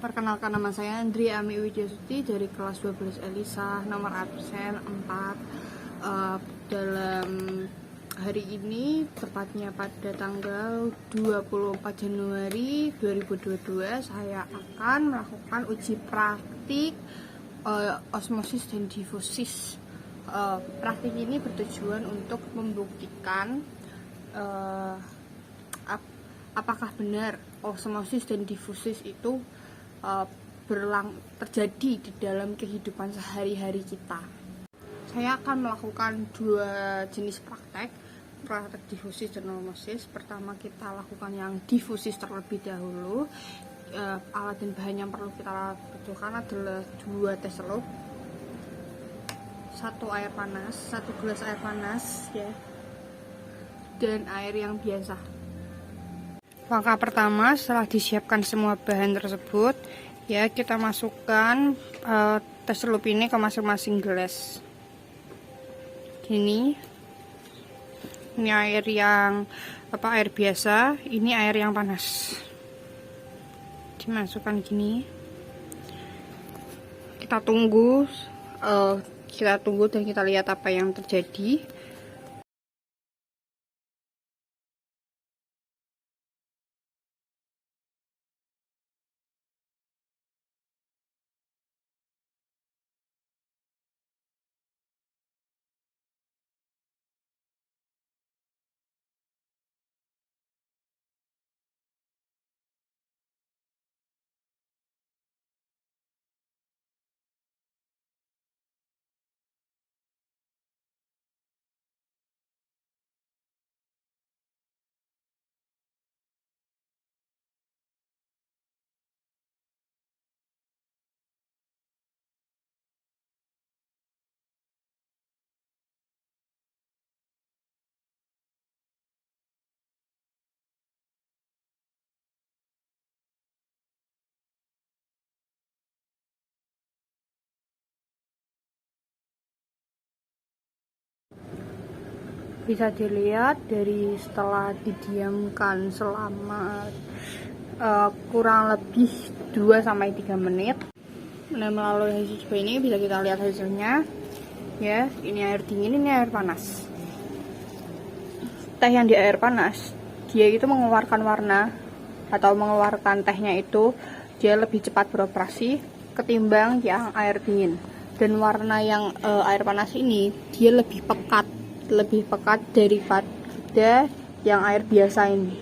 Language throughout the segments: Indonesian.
Perkenalkan, nama saya Andri Ami Widyasuti dari kelas 12 Elisa nomor absen 4. Dalam hari ini, tepatnya pada tanggal 24 Januari 2022, saya akan melakukan uji praktik osmosis dan difusis. Praktik ini bertujuan untuk membuktikan apakah benar osmosis dan difusis itu terjadi di dalam kehidupan sehari-hari kita. Saya akan melakukan dua jenis praktek difusis dan osmosis. Pertama, kita lakukan yang difusis terlebih dahulu. Alat dan bahan yang perlu kita butuhkan adalah 2 tes celup, 1 air panas, 1 gelas air panas ya, dan air yang biasa. Langkah pertama, setelah disiapkan semua bahan tersebut, ya kita masukkan tes celup ini ke masing-masing gelas. Ini air yang air biasa, ini air yang panas. Dimasukkan gini. Kita tunggu dan kita lihat apa yang terjadi. Bisa dilihat dari setelah didiamkan selama kurang lebih 2-3 menit. Nah, melalui hasil coba ini bisa kita lihat hasilnya. Ya, ini air dingin, ini air panas. Teh yang di air panas, dia itu mengeluarkan warna atau mengeluarkan tehnya itu dia lebih cepat beroperasi ketimbang yang air dingin. Dan warna yang air panas ini dia lebih pekat daripada yang air biasa ini.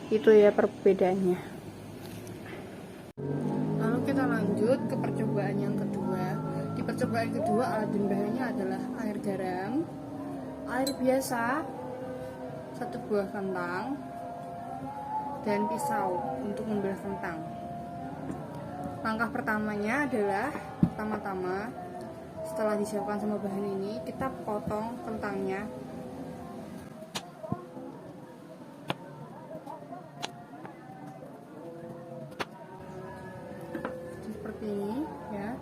Itu ya perbedaannya. Lalu kita lanjut ke percobaan yang kedua. Di percobaan kedua, alat dan bahannya adalah air garam, air biasa, 1 buah kentang, dan pisau untuk membelah kentang. Langkah pertamanya adalah pertama-tama setelah disiapkan semua bahan ini, kita potong kentangnya. Seperti ini ya.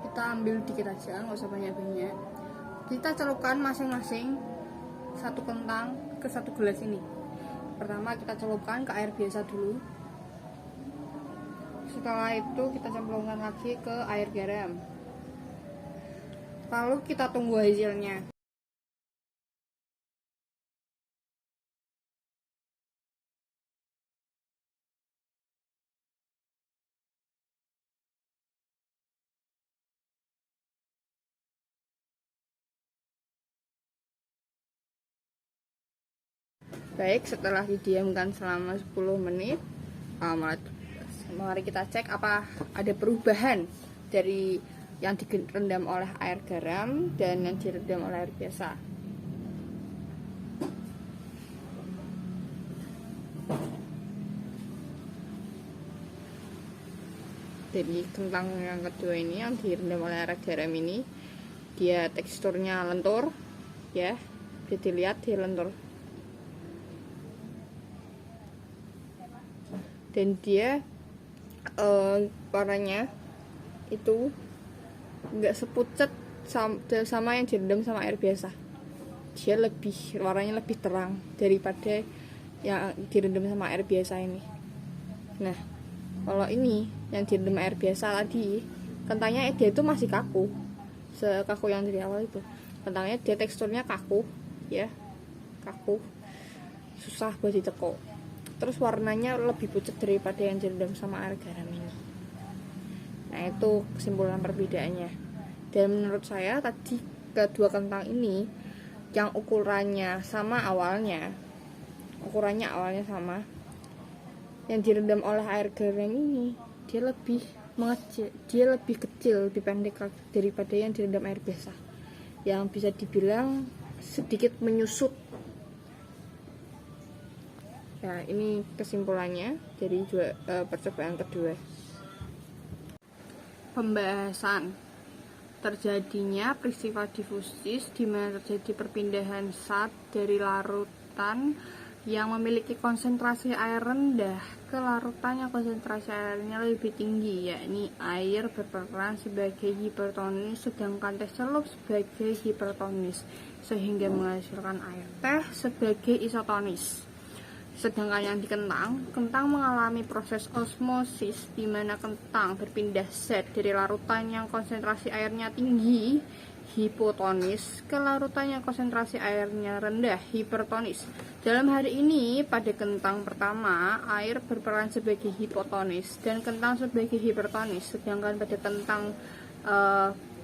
Kita ambil dikit aja, nggak usah banyak-banyak. Kita celupkan masing-masing 1 kentang ke 1 gelas ini. Pertama kita celupkan ke air biasa dulu. Setelah itu kita cemplungkan lagi ke air garam. Lalu kita tunggu hasilnya. Baik, setelah didiamkan selama 10 menit, mari kita cek apa ada perubahan dari yang direndam oleh air garam dan yang direndam oleh air biasa. Jadi kentang yang kedua ini yang direndam oleh air garam ini, dia teksturnya lentur ya, bisa dilihat dia lentur. Dan dia warnanya itu nggak sepucat sama yang direndam sama air biasa. Dia warnanya lebih terang daripada yang direndam sama air biasa ini. Nah, Kalau ini yang direndam air biasa tadi, kentangnya dia itu masih kaku, sekaku yang dari awal itu. Kentangnya dia teksturnya kaku, ya, kaku, susah buat ditekuk. Terus warnanya lebih pucat daripada yang direndam sama air garam ini. Nah, itu kesimpulan perbedaannya. Dan menurut saya tadi kedua kentang ini yang ukurannya sama awalnya sama, yang direndam oleh air garam ini dia lebih mengecil, dia lebih kecil, lebih pendek daripada yang direndam air biasa, yang bisa dibilang sedikit menyusut. Nah, ini kesimpulannya dari percobaan kedua. Pembahasan: terjadinya peristiwa difusis di mana terjadi perpindahan zat dari larutan yang memiliki konsentrasi air rendah ke larutan yang konsentrasi airnya lebih tinggi, yakni air berperan sebagai hipertonis sedangkan teh celup sebagai hipertonis, sehingga menghasilkan air teh sebagai isotonis. Sedangkan yang di kentang mengalami proses osmosis di mana kentang berpindah zat dari larutan yang konsentrasi airnya tinggi, hipotonis, ke larutan yang konsentrasi airnya rendah, hipertonis. Dalam hal ini, pada kentang pertama, air berperan sebagai hipotonis dan kentang sebagai hipertonis. Sedangkan pada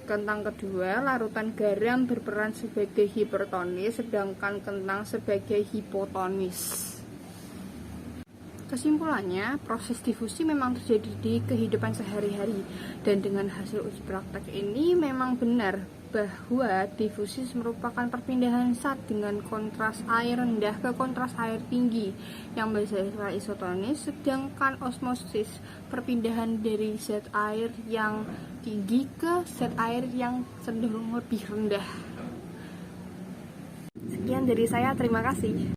kentang kedua, larutan garam berperan sebagai hipertonis, sedangkan kentang sebagai hipotonis. Kesimpulannya, proses difusi memang terjadi di kehidupan sehari-hari, dan dengan hasil uji praktek ini memang benar bahwa difusi merupakan perpindahan zat dengan kontras air rendah ke kontras air tinggi yang menghasilkan isotonis, sedangkan osmosis perpindahan dari zat air yang tinggi ke zat air yang cenderung lebih rendah. Sekian dari saya, terima kasih.